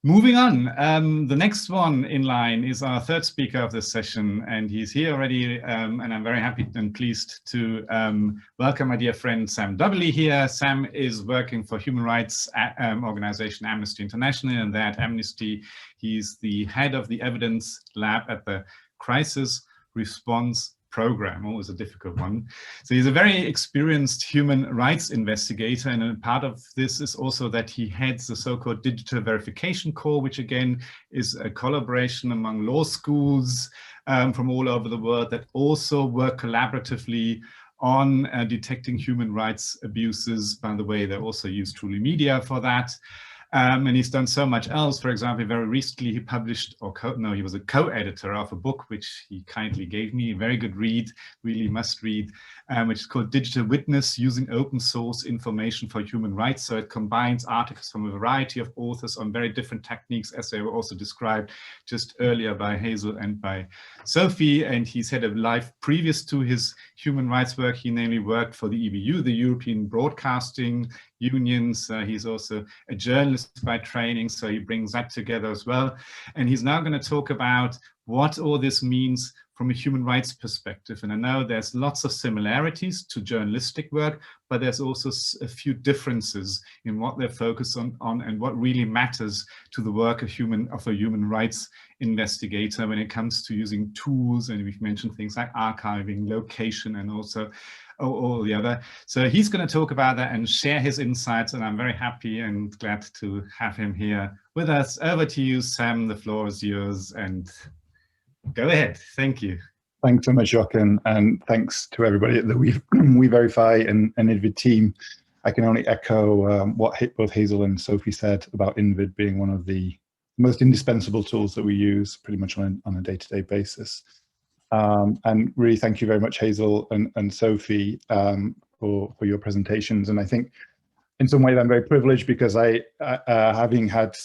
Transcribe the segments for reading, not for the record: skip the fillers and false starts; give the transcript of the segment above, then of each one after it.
Moving on, the next one in line is our third speaker of this session, and he's here already, and I'm very happy and pleased to welcome my dear friend Sam Dubberley here. Sam is working for human rights organization Amnesty International, and there at Amnesty, he's the head of the evidence lab at the Crisis Response Program, always a difficult one. So he's a very experienced human rights investigator, and a part of this is also that he heads the so-called Digital Verification Core, which again is a collaboration among law schools from all over the world that also work collaboratively on detecting human rights abuses. By the way, they also use Truly Media for that. And he's done so much else. For example, very recently he published, he was a co-editor of a book which he kindly gave me, a very good read, really must read, which is called Digital Witness, Using Open Source Information for Human Rights. So it combines articles from a variety of authors on very different techniques, as they were also described just earlier by Hazel and by Sophie. And he's had a life previous to his human rights work. He namely worked for the EBU, the European Broadcasting Unions. He's also a journalist by training, so he brings that together as well. And he's now going to talk about what all this means from a human rights perspective. And I know there's lots of similarities to journalistic work, but there's also a few differences in what they're focused on and what really matters to the work of a human rights investigator when it comes to using tools. And we've mentioned things like archiving, location, and also all the other. So he's going to talk about that and share his insights, and I'm very happy and glad to have him here with us. Over to you, Sam, the floor is yours, and go ahead. Thank you. Thanks so much, Jochen, and thanks to everybody at the WeVerify and InVid team. I can only echo what both Hazel and Sophie said about InVid being one of the most indispensable tools that we use pretty much on a day-to-day basis. And really thank you very much, Hazel and Sophie, for your presentations. And I think in some ways I'm very privileged because having had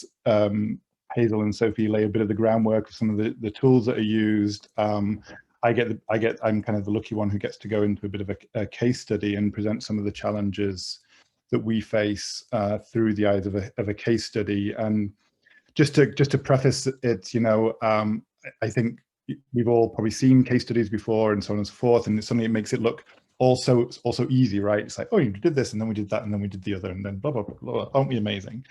Hazel and Sophie lay a bit of the groundwork of some of the tools that are used, I'm kind of the lucky one who gets to go into a bit of a case study and present some of the challenges that we face through the eyes of a case study. And just to preface it, I think we've all probably seen case studies before and so on and so forth, and suddenly it makes it look also easy, right? It's like, oh, you did this, and then we did that, and then we did the other, and then blah, blah, blah, blah. Aren't we amazing?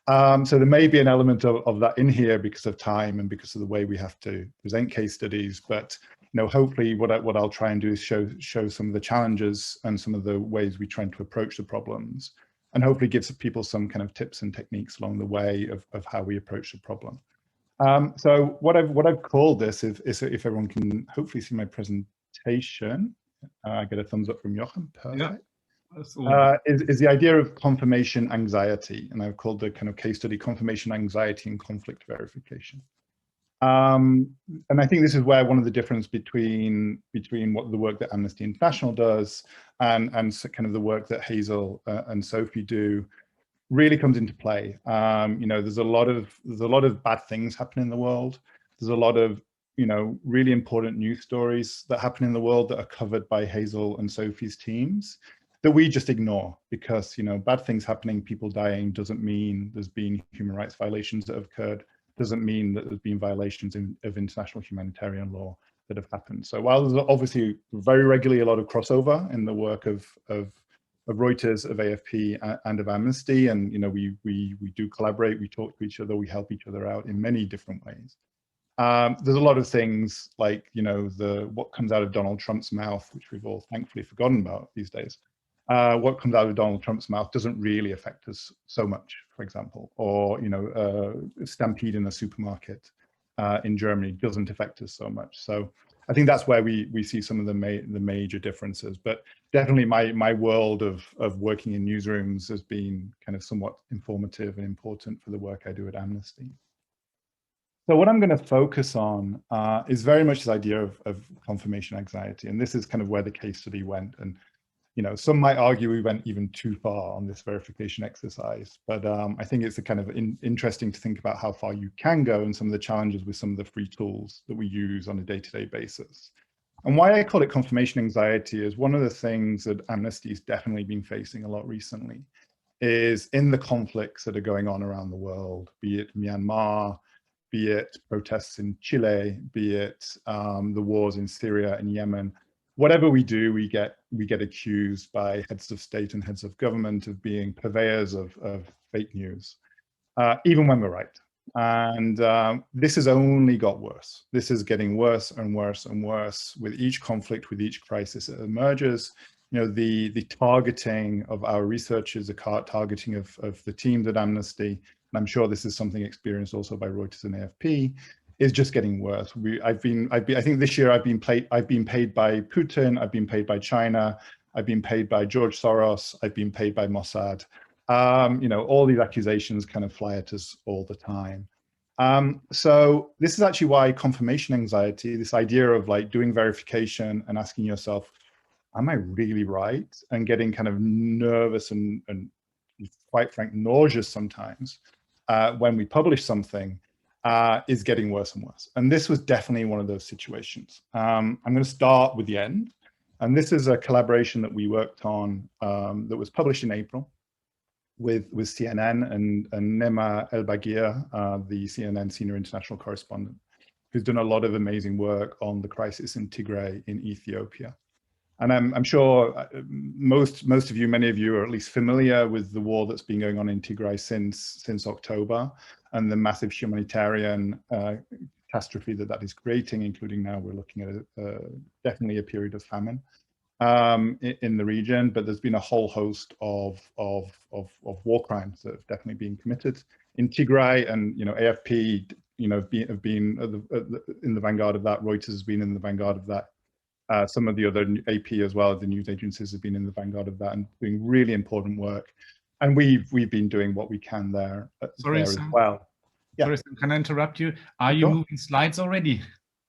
So there may be an element of that in here because of time and because of the way we have to present case studies, but hopefully what I'll try and do is show some of the challenges and some of the ways we try to approach the problems, and hopefully gives people some kind of tips and techniques along the way of how we approach the problem. So what I've called this is if everyone can hopefully see my presentation, I get a thumbs up from Jochen. Perfect. Yeah. Is the idea of confirmation anxiety, and I've called the kind of case study Confirmation Anxiety and Conflict Verification. And I think this is where one of the difference between what the work that Amnesty International does and kind of the work that Hazel and Sophie do really comes into play. There's a lot of bad things happening in the world. There's a lot of really important news stories that happen in the world that are covered by Hazel and Sophie's teams that we just ignore because bad things happening, people dying, doesn't mean there's been human rights violations that have occurred, doesn't mean that there's been violations of international humanitarian law that have happened. So while there's obviously very regularly a lot of crossover in the work of Reuters, of AFP, and of Amnesty, and we do collaborate, we talk to each other, we help each other out in many different ways. There's a lot of things like what comes out of Donald Trump's mouth, which we've all thankfully forgotten about these days. What comes out of Donald Trump's mouth doesn't really affect us so much, for example, or a stampede in a supermarket in Germany doesn't affect us so much. So I think that's where we see some of the major differences. But definitely my world of working in newsrooms has been kind of somewhat informative and important for the work I do at Amnesty. So what I'm going to focus on is very much this idea of confirmation anxiety. And this is kind of where the case study went. And some might argue we went even too far on this verification exercise, but I think it's a kind of interesting to think about how far you can go and some of the challenges with some of the free tools that we use on a day-to-day basis. And why I call it confirmation anxiety is one of the things that Amnesty has definitely been facing a lot recently is in the conflicts that are going on around the world, be it Myanmar, be it protests in Chile, be it the wars in Syria and Yemen. Whatever we do, we get accused by heads of state and heads of government of being purveyors of fake news, even when we're right. And this has only got worse. This is getting worse and worse and worse with each conflict, with each crisis that emerges. You know, the targeting of our researchers, the targeting of the teams at Amnesty, and I'm sure this is something experienced also by Reuters and AFP, is just getting worse. I think this year I've been paid by Putin, I've been paid by China, I've been paid by George Soros, I've been paid by Mossad. You know, all these accusations kind of fly at us all the time. So this is actually why confirmation anxiety, this idea of like doing verification and asking yourself, am I really right? And getting kind of nervous and quite frank, nauseous sometimes when we publish something is getting worse and worse. And this was definitely one of those situations. I'm going to start with the end. And this is a collaboration that we worked on that was published in April with CNN and Nema El-Baghir, the CNN senior international correspondent, who's done a lot of amazing work on the crisis in Tigray in Ethiopia. And I'm sure most of you, many of you are at least familiar with the war that's been going on in Tigray since October, and the massive humanitarian catastrophe that is creating, including now we're looking at definitely a period of famine in the region. But there's been a whole host of war crimes that have definitely been committed in Tigray, and you know, AFP, you know, have been in the vanguard of that. Reuters has been in the vanguard of that. Some of the other AP as well, the news agencies have been in the vanguard of that and doing really important work. And we've been doing what we can there, as well. Yeah. Sorry, Sam, can I interrupt you? Are you moving slides already?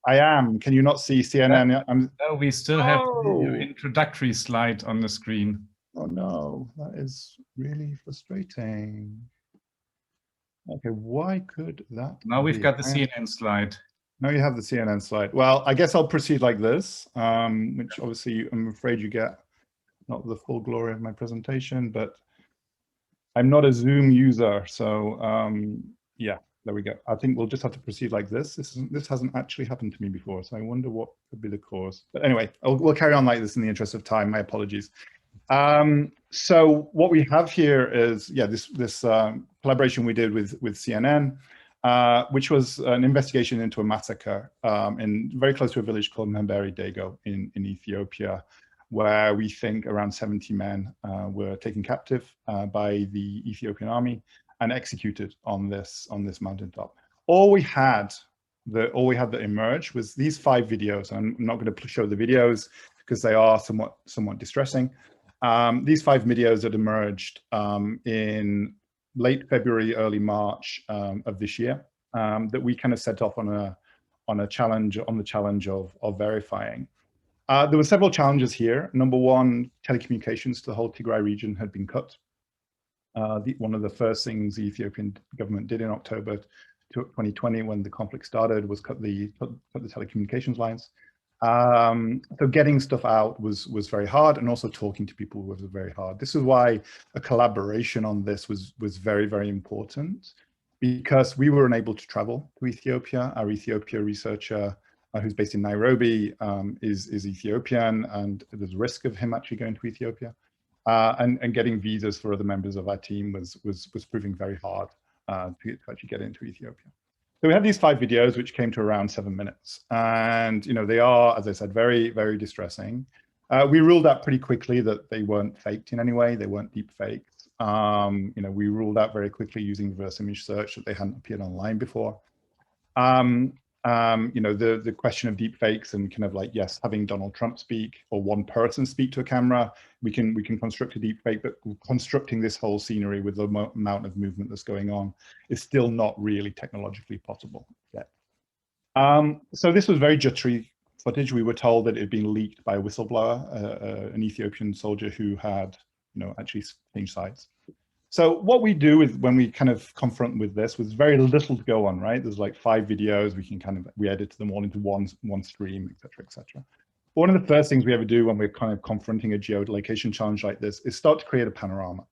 I am. Can you not see CNN? No, we still have the introductory slide on the screen. Oh no, that is really frustrating. Okay, why could that Now we've got the CNN slide. Now you have the CNN slide. Well, I guess I'll proceed like this, which obviously I'm afraid you get not the full glory of my presentation, but I'm not a Zoom user. So yeah, there we go. I think we'll just have to proceed like this. This hasn't actually happened to me before, so I wonder what could be the cause. But anyway, we'll carry on like this in the interest of time. My apologies. So what we have here is, yeah, this collaboration we did with CNN. Which was an investigation into a massacre very close to a village called Mberi Dago in Ethiopia, where we think around 70 men were taken captive by the Ethiopian army and executed on this mountaintop. All we had that emerged was these 5 videos. I'm not going to show the videos because they are somewhat distressing. These 5 videos that emerged in late February, early March of this year, that we kind of set off on the challenge of verifying. There were several challenges here. Number one, telecommunications to the whole Tigray region had been cut. One of the first things the Ethiopian government did in October 2020, when the conflict started, was cut the telecommunications lines. So getting stuff out was very hard, and also talking to people was very hard. This is why a collaboration on this was very, very important, because we were unable to travel to Ethiopia. Our Ethiopia researcher, who's based in Nairobi, is Ethiopian, and there's a risk of him actually going to Ethiopia. And getting visas for other members of our team was proving very hard to actually get into Ethiopia. So we have these 5 videos, which came to around 7 minutes. And, you know, they are, as I said, very, very distressing. We ruled out pretty quickly that they weren't faked in any way. They weren't deep fakes. You know, we ruled out very quickly using reverse image search that they hadn't appeared online before. You know, the question of deep fakes and kind of like, yes, having Donald Trump speak or one person speak to a camera, we can construct a deep fake, but constructing this whole scenery with the amount of movement that's going on is still not really technologically possible yet. So this was very jittery footage. We were told that it had been leaked by a whistleblower, an Ethiopian soldier who had, you know, actually changed sides. So what we do is, when we kind of confront with this, was very little to go on, right? There's like 5 videos. We edit them all into one stream, et cetera, et cetera. One of the first things we ever do when we're kind of confronting a geolocation challenge like this is start to create a panorama.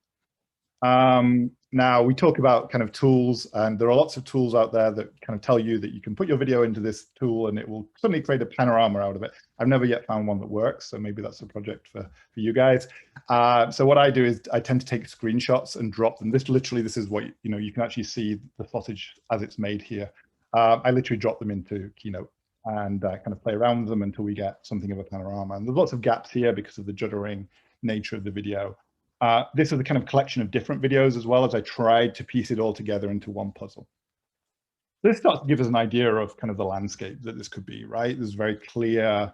Now we talk about kind of tools, and there are lots of tools out there that kind of tell you that you can put your video into this tool and it will suddenly create a panorama out of it. I've never yet found one that works, so maybe that's a project for you guys. So what I do is I tend to take screenshots and drop them. This is what, you can actually see the sausage as it's made here. I literally drop them into Keynote and kind of play around with them until we get something of a panorama. And there's lots of gaps here because of the juddering nature of the video. This is a kind of collection of different videos as well, as I tried to piece it all together into one puzzle. This starts to give us an idea of kind of the landscape that this could be, right? There's very clear,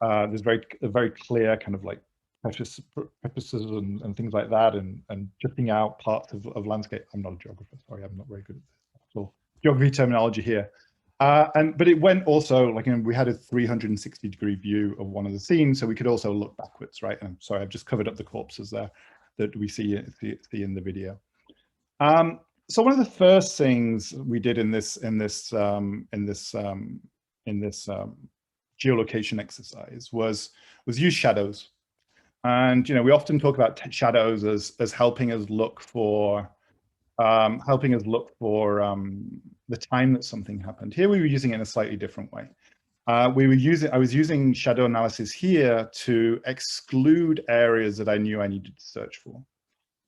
there's a very clear kind of like precipices and things like that, and jutting out parts of landscape. I'm not a geographer, sorry, I'm not very good at this. So geography terminology here. But it went also, like, we had a 360-degree view of one of the scenes, so we could also look backwards, right? And I'm sorry, I've just covered up the corpses there that we see in the video. So one of the first things we did in this geolocation exercise was use shadows. And we often talk about shadows as helping us look for the time that something happened. Here we were using it in a slightly different way. I was using shadow analysis here to exclude areas that I knew I needed to search for.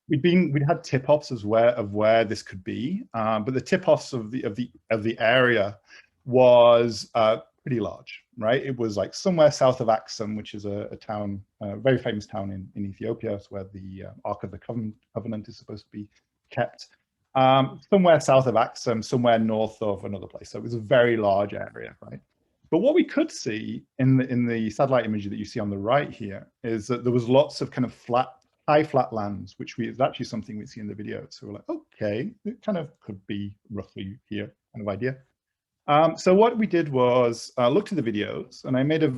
We'd had tip-offs of where this could be, but the tip-offs of the area was pretty large, right? It was like somewhere south of Axum, which is a town, a very famous town in Ethiopia. It's where the Ark of the Covenant is supposed to be kept. Somewhere south of Axum, somewhere north of another place. So it was a very large area, right? But what we could see in the satellite image that you see on the right here is that there was lots of kind of high flat lands, which is actually something we see in the video. So we're like, okay, it kind of could be roughly here kind of idea. So what we did was looked at the videos, and I made a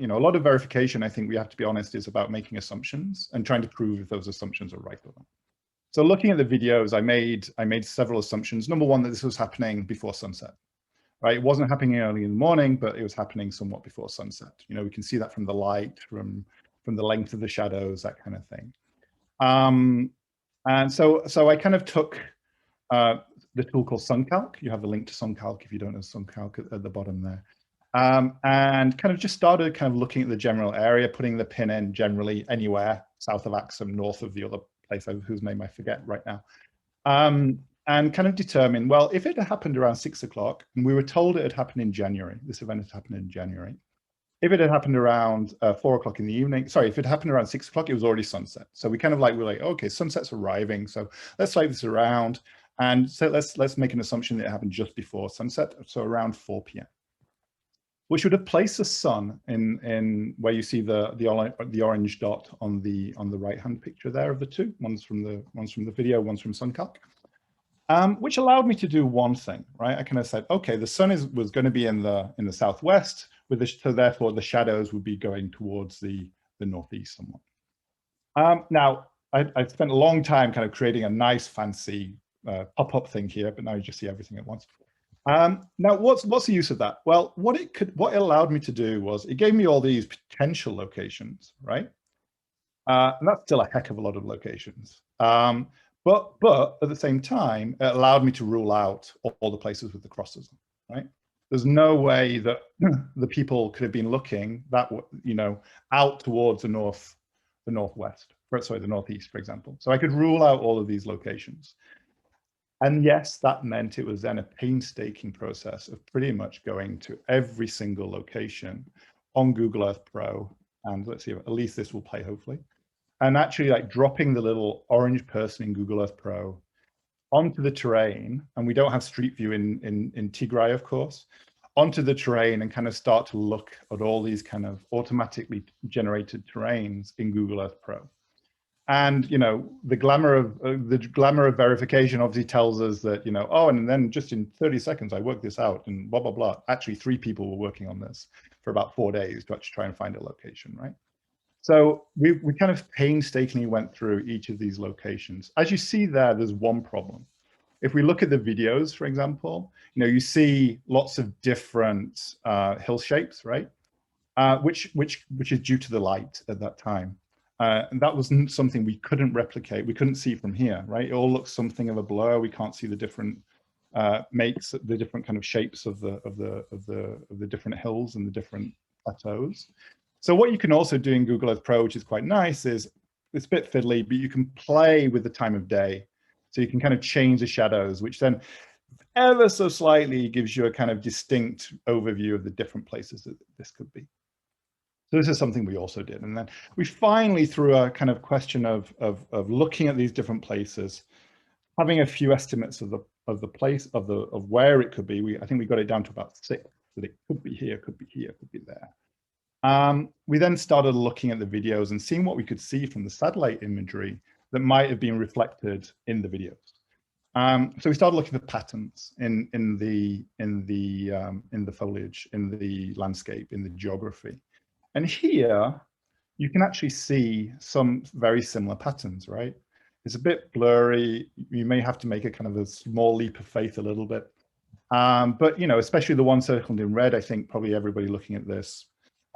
a lot of verification. I think we have to be honest is about making assumptions and trying to prove if those assumptions are right or not. So looking at the videos, I made several assumptions. Number one, that this was happening before sunset. Right, it wasn't happening early in the morning, but it was happening somewhat before sunset. We can see that from the light, from the length of the shadows, that kind of thing. And so I kind of took the tool called SunCalc. You have a link to SunCalc if you don't know SunCalc at the bottom there. And kind of just started kind of looking at the general area, putting the pin in generally anywhere south of Axum, north of the other place whose name I forget right now. And kind of determine, well, if it had happened around 6 o'clock, and we were told it had happened in January, this event had happened in January. If it had happened around 4 o'clock in the evening, sorry, if it happened around 6 o'clock, it was already sunset. So we kind of we're like, okay, sunset's arriving. So let's slide this around. And so let's make an assumption that it happened just before sunset. So around 4 p.m. Which would have placed the sun in where you see the orange dot on the right-hand picture there of the two. One's from the video, one's from SunCalc. Which allowed me to do one thing, right? I kind of said, okay, the sun was going to be in the southwest, so therefore the shadows would be going towards the northeast somewhat. Now, I spent a long time kind of creating a nice fancy pop-up thing here, but now you just see everything at once. Now, what's the use of that? Well, what it allowed me to do was it gave me all these potential locations, right? And that's still a heck of a lot of locations. But at the same time, it allowed me to rule out all the places with the crosses, right? There's no way that the people could have been looking that, out towards the northwest, sorry, the northeast, for example. So I could rule out all of these locations. And yes, that meant it was then a painstaking process of pretty much going to every single location on Google Earth Pro. And let's see, at least this will play, hopefully. And actually dropping the little orange person in Google Earth Pro onto the terrain, and we don't have Street View in Tigray, of course, onto the terrain and kind of start to look at all these kind of automatically generated terrains in Google Earth Pro. And the glamour of verification obviously tells us that oh, and then just in 30 seconds I worked this out and blah blah blah. Actually, 3 people were working on this for about 4 days to actually try and find a location, right? So we kind of painstakingly went through each of these locations. As you see there's one problem. If we look at the videos, for example, you see lots of different hill shapes, right? Which is due to the light at that time. And that wasn't something we couldn't replicate. We couldn't see from here, right? It all looks something of a blur. We can't see the different makes, the different kind of shapes of the different hills and the different plateaus. So what you can also do in Google Earth Pro, which is quite nice, is it's a bit fiddly, but you can play with the time of day. So you can kind of change the shadows, which then ever so slightly gives you a kind of distinct overview of the different places that this could be. So this is something we also did. And then we finally, through a kind of question of looking at these different places, having a few estimates of the place of where it could be, I think we got it down to about 6, that it could be here, could be here, could be there. We then started looking at the videos and seeing what we could see from the satellite imagery that might have been reflected in the videos. So we started looking for patterns in the foliage, in the landscape, in the geography. And here you can actually see some very similar patterns, right? It's a bit blurry. You may have to make a kind of a small leap of faith a little bit. But, you know, especially the one circled in red, I think probably everybody looking at this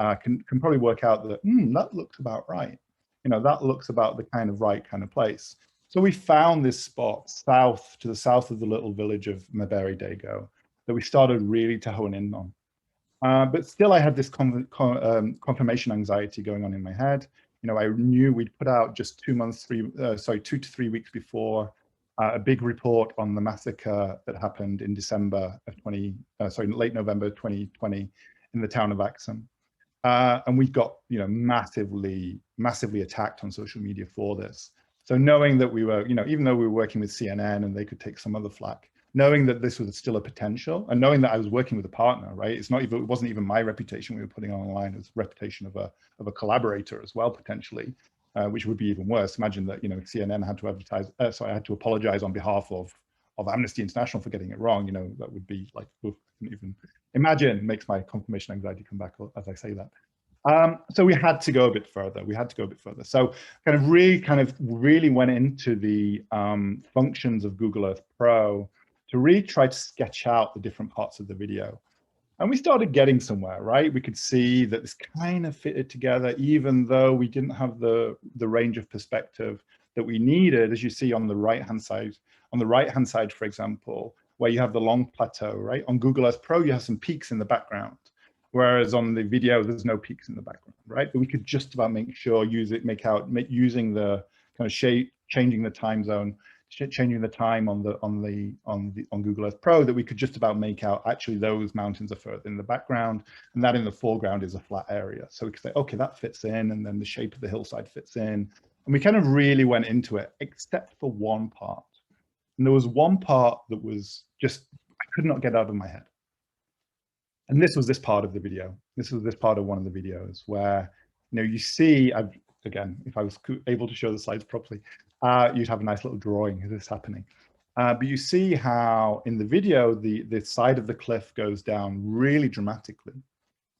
can probably work out that, that looks about right. You know, that looks about the kind of right kind of place. So we found this spot to the south of the little village of Mabere Dago that we started really to hone in on. But still, I had this confirmation anxiety going on in my head. You know, I knew we'd put out just 2 to 3 weeks before a big report on the massacre that happened in December of late November 2020 in the town of Axum. And we got, you know, massively attacked on social media for this. So knowing that we were, you know, even though we were working with CNN and they could take some other flack, knowing that this was still a potential, and knowing that I was working with a partner, right? It wasn't even my reputation we were putting online, it was the reputation of a collaborator as well, potentially, which would be even worse. Imagine that, you know, CNN had to advertise, I had to apologize on behalf of Amnesty International for getting it wrong. You know, that would be like, oof, I couldn't even imagine. Makes my confirmation anxiety come back as I say that. So we had to go a bit further. So kind of really went into the functions of Google Earth Pro to really try to sketch out the different parts of the video. And we started getting somewhere, right? We could see that this kind of fitted together, even though we didn't have the range of perspective that we needed, as you see on the right-hand side. On the right-hand side, for example, where you have the long plateau, right? On Google Earth Pro, you have some peaks in the background. Whereas on the video, there's no peaks in the background, right? But we could just about make sure, using the kind of shape, changing the time zone, changing the time on Google Earth Pro, that we could just about make out actually those mountains are further in the background, and that in the foreground is a flat area. So we could say, okay, that fits in, and then the shape of the hillside fits in. And we kind of really went into it, except for one part. And there was one part that was just, I could not get out of my head. And this was this part of the video. This was this part of one of the videos where, you know, you see, again, if I was able to show the slides properly, you'd have a nice little drawing of this happening. But you see how in the video, the side of the cliff goes down really dramatically.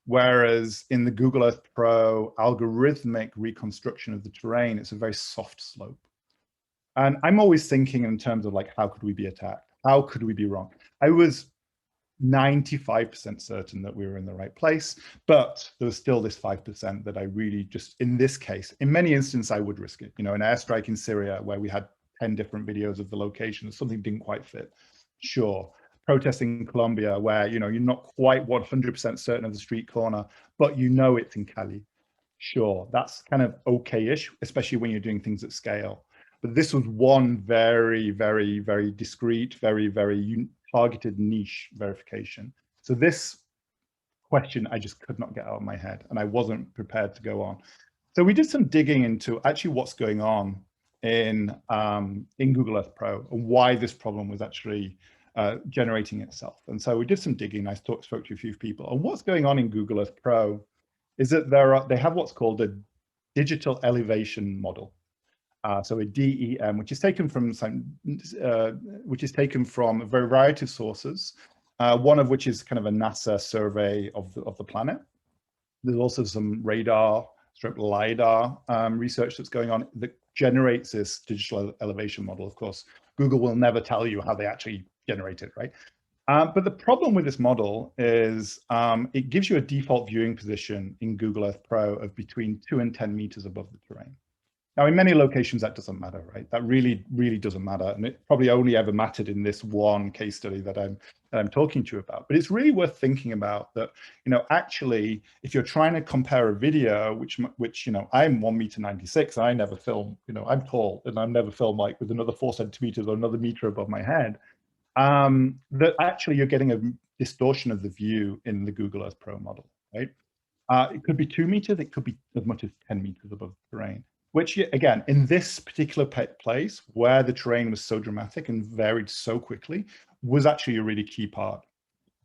Whereas in the Google Earth Pro algorithmic reconstruction of the terrain, it's a very soft slope. And I'm always thinking in terms of like, how could we be attacked? How could we be wrong? I was 95% certain that we were in the right place, but there was still this 5% that I really just, in this case, in many instances, I would risk it. You know, an airstrike in Syria where we had 10 different videos of the location, something didn't quite fit. Sure. Protesting in Colombia where, you know, you're not quite 100% certain of the street corner, but you know it's in Cali. Sure, that's kind of okay-ish, especially when you're doing things at scale. But this was one very, very, very discrete, very, very targeted niche verification. So this question I just could not get out of my head, and I wasn't prepared to go on. So we did some digging into actually what's going on in Google Earth Pro and why this problem was actually generating itself. And so we did some digging. I spoke to a few people, and what's going on in Google Earth Pro is that they have what's called a digital elevation model. So a DEM, which is taken from a variety of sources, one of which is kind of a NASA survey of the planet. There's also some radar, LiDAR research that's going on that generates this digital elevation model. Of course, Google will never tell you how they actually generate it, right? But the problem with this model is it gives you a default viewing position in Google Earth Pro of between 2 and 10 meters above the terrain. Now, in many locations, that doesn't matter, right? That really, really doesn't matter. And it probably only ever mattered in this one case study that I'm talking to you about. But it's really worth thinking about that, actually, if you're trying to compare a video, which I'm 1.96 m, I never film, I'm tall and I never film like with another 4 centimeters or another meter above my head, that actually you're getting a distortion of the view in the Google Earth Pro model, right? It could be 2 meters, it could be as much as 10 meters above the terrain, which again, in this particular place where the terrain was so dramatic and varied so quickly, was actually a really key part.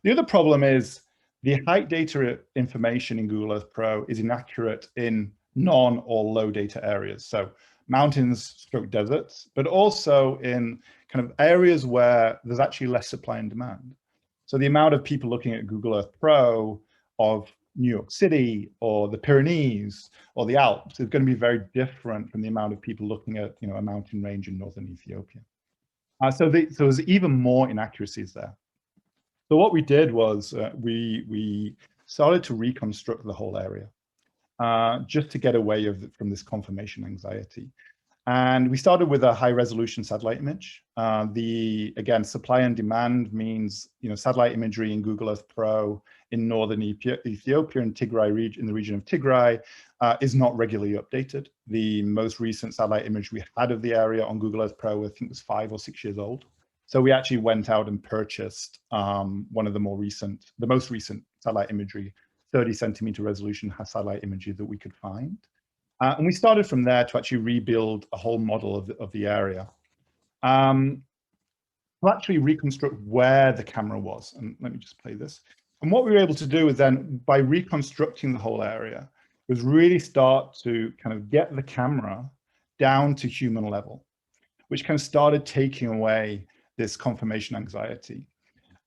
The other problem is the height data information in Google Earth Pro is inaccurate in non or low data areas. So mountains stroke deserts, but also in kind of areas where there's actually less supply and demand. So the amount of people looking at Google Earth Pro of New York City or the Pyrenees or the Alps is going to be very different from the amount of people looking at a mountain range in northern Ethiopia. So there's even more inaccuracies there. So what we did was we started to reconstruct the whole area just to get away from this confirmation anxiety. And we started with a high resolution satellite image. Again, supply and demand means, satellite imagery in Google Earth Pro in northern Ethiopia and Tigray in the region of Tigray is not regularly updated. The most recent satellite image we had of the area on Google Earth Pro, I think, was 5 or 6 years old. So we actually went out and purchased one of the most recent satellite imagery, 30 centimeter resolution satellite imagery that we could find. And we started from there to actually rebuild a whole model of the area. To actually reconstruct where the camera was. And let me just play this. And what we were able to do is then, by reconstructing the whole area, was really start to kind of get the camera down to human level, which kind of started taking away this confirmation anxiety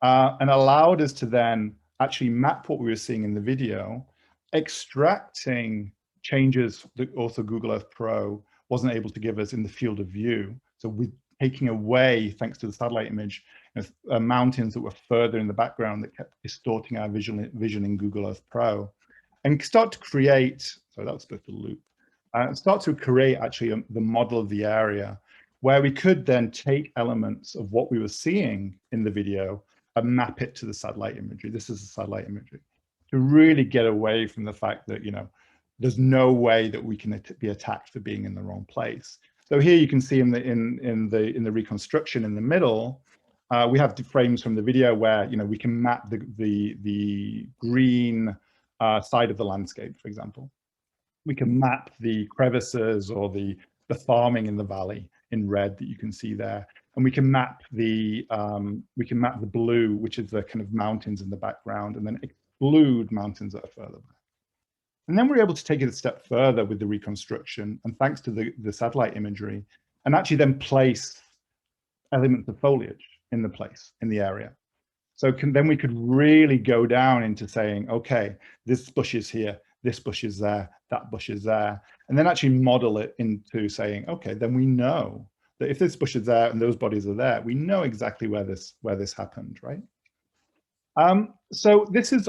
and allowed us to then actually map what we were seeing in the video, extracting changes that also Google Earth Pro wasn't able to give us in the field of view. So with taking away, thanks to the satellite image, mountains that were further in the background that kept distorting our vision in Google Earth Pro, and start to create, so that was supposed to loop, start to create actually the model of the area where we could then take elements of what we were seeing in the video and map it to the satellite imagery. This is the satellite imagery, to really get away from the fact that, there's no way that we can be attacked for being in the wrong place. So here you can see in the reconstruction in the middle, we have the frames from the video where we can map the green side of the landscape, for example. We can map the crevices or the farming in the valley in red that you can see there, and we can map the blue, which is the kind of mountains in the background, and then exclude mountains that are further back. And then we're able to take it a step further with the reconstruction, and thanks to the satellite imagery, and actually then place elements of foliage in the area. So then we could really go down into saying, okay, this bush is here, this bush is there, that bush is there, and then actually model it into saying, okay, then we know that if this bush is there and those bodies are there, we know exactly where this happened, right? So this is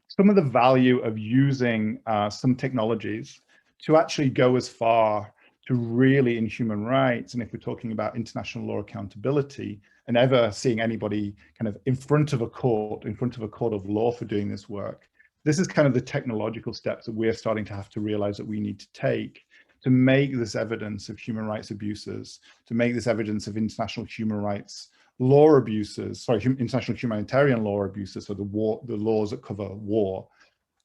some of the value of using some technologies to actually go as far to really, in human rights, and if we're talking about international law accountability, and ever seeing anybody kind of in front of a court of law for doing this work, this is kind of the technological steps that we're starting to have to realize that we need to take to make this evidence of human rights abuses, to make this evidence of international human rights law abuses, sorry, international humanitarian law abuses, so the laws that cover war,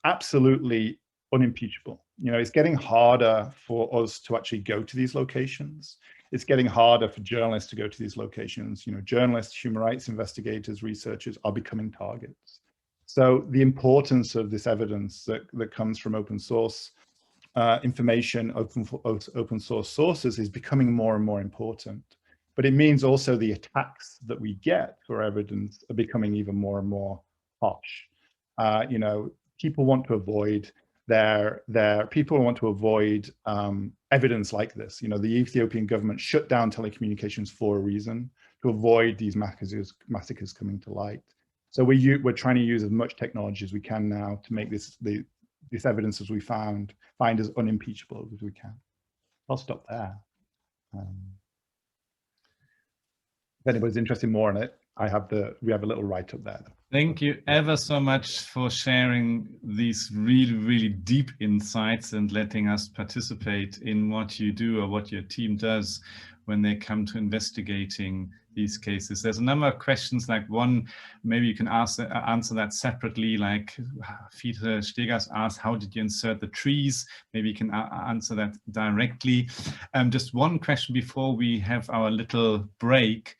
absolutely unimpeachable. It's getting harder for us to actually go to these locations. It's getting harder for journalists to go to these locations. Journalists, human rights investigators, researchers are becoming targets. So the importance of this evidence that comes from open source information, open source sources is becoming more and more important. But it means also the attacks that we get for evidence are becoming even more and more harsh. People want to avoid evidence like this. The Ethiopian government shut down telecommunications for a reason, to avoid these massacres coming to light. So we're trying to use as much technology as we can now to make this evidence as we find as unimpeachable as we can. I'll stop there. If anybody's interested more in it, we have a little write-up there. Thank you ever so much for sharing these really, really deep insights and letting us participate in what you do or what your team does when they come to investigating these cases. There's a number of questions, like one, maybe you can answer that separately, like Fiete Stegers asked, how did you insert the trees? Maybe you can answer that directly. Just one question before we have our little break.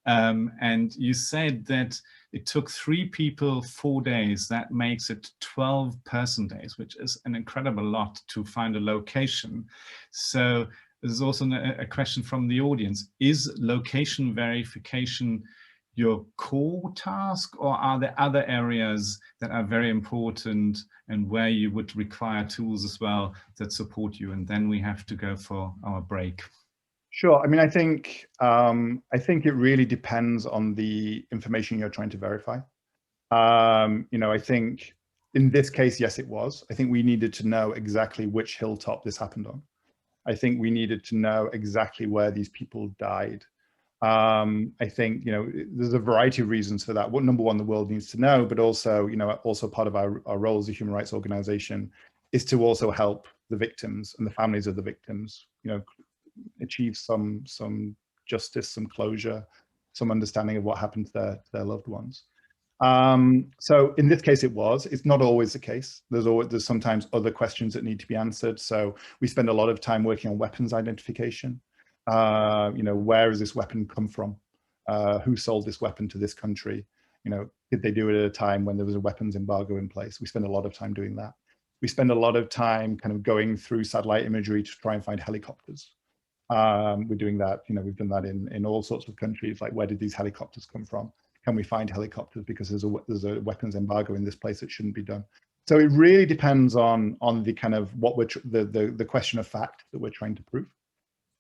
And you said that it took 3 people 4 days. That makes it 12 person days, which is an incredible lot to find a location. So there's also a question from the audience. Is location verification your core task, or are there other areas that are very important and where you would require tools as well that support you? And then we have to go for our break. Sure. I mean, I think it really depends on the information you're trying to verify. You know, I think in this case, yes, it was. I think we needed to know exactly which hilltop this happened on. I think we needed to know exactly where these people died. I think, you know, there's a variety of reasons for that. What, number one, the world needs to know, but also, you know, also part of our role as a human rights organization is to also help the victims and the families of the victims, you know, achieve some justice, some closure, some understanding of what happened to their loved ones. So in this case, it's not always the case. There's sometimes other questions that need to be answered. So we spend a lot of time working on weapons identification. You know, where has this weapon come from? Who sold this weapon to this country? You know, did they do it at a time when there was a weapons embargo in place? We spend a lot of time doing that. We spend a lot of time kind of going through satellite imagery to try and find helicopters. We're doing that, you know, we've done that in all sorts of countries, like where did these helicopters come from? Can we find helicopters because there's a weapons embargo in this place that shouldn't be done? So it really depends on the kind of what the question of fact that we're trying to prove.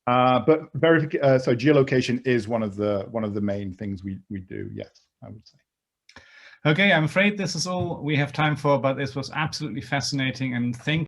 But so geolocation is one of the main things we do. Yes, I would say. Okay, I'm afraid this is all we have time for, but this was absolutely fascinating, and thank